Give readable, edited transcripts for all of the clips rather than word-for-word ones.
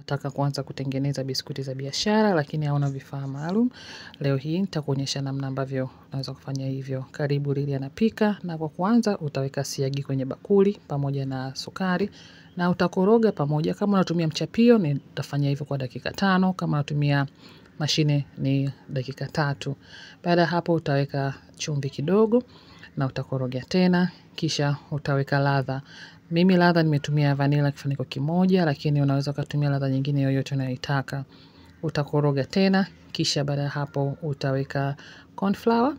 Nataka kuanza kutengeneza biskuti za biashara lakini hauna vifaa maalum. Leo hii nitakuonyesha namna ambavyo unaweza kufanya hivyo. Karibu Lili Anapika, na kwa kuanza utaweka siagi kwenye bakuli pamoja na sukari na utakoroga pamoja. Kama unatumia mchapio nitafanya hivyo kwa dakika 5, kama unatumia mashine ni dakika 3. Baada hapo utaweka chumvi kidogo na utakoroga tena, kisha utaweka ladha. Mimi ladha nimetumia vanilla kifuniko kimoja, lakini unaweza kutumia ladha nyingine yoyote unayoitaka. Utakoroga tena, kisha baada hapo utaweka corn flour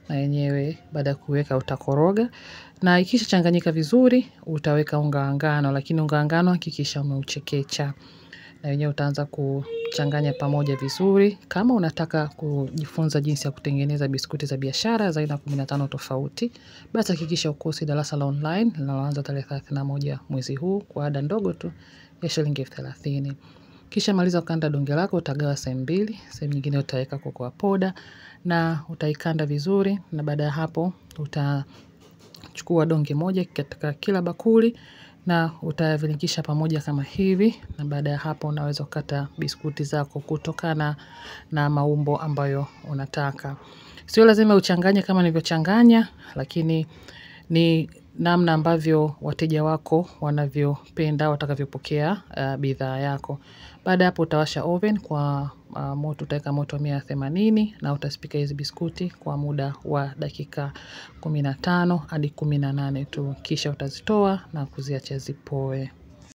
na yenyewe baada kuweka utakoroga, na ikisha changanyika vizuri utaweka unga wa ngano, lakini unga wa ngano hakikisha umeuchekecha. Na yenyewe utaanza kuchanganya pamoja vizuri. Kama unataka kujifunza jinsi ya kutengeneza biskuti za biashara za aina 15 tofauti, basi hakikisha ukosi darasa la online linaloanza tarehe 31 mwezi huu kwa ada ndogo tu ya shilingi 30. Kisha maliza kukanda donge lako, utagawa sehemu mbili, sehemu nyingine utaweka cocoa powder na utaikanda vizuri, na baada ya hapo utachukua donge moja katika kila bakuli na utayaviringisha pamoja kama hivi, na baada ya hapo unaweza kukata biskuti zako kutokana na maumbo ambayo unataka. Sio lazima uchanganye kama nilivyochanganya, lakini ni namna ambavyo wateja wako wanavyopenda, watakavyopokea bidhaa yako. Baada hapo utawasha oven kwa moto, utaweka moto 180 na utazipika hizi biskuti kwa muda wa dakika 15 hadi 18 tu, kisha utazitoa na kuziacha zipoe.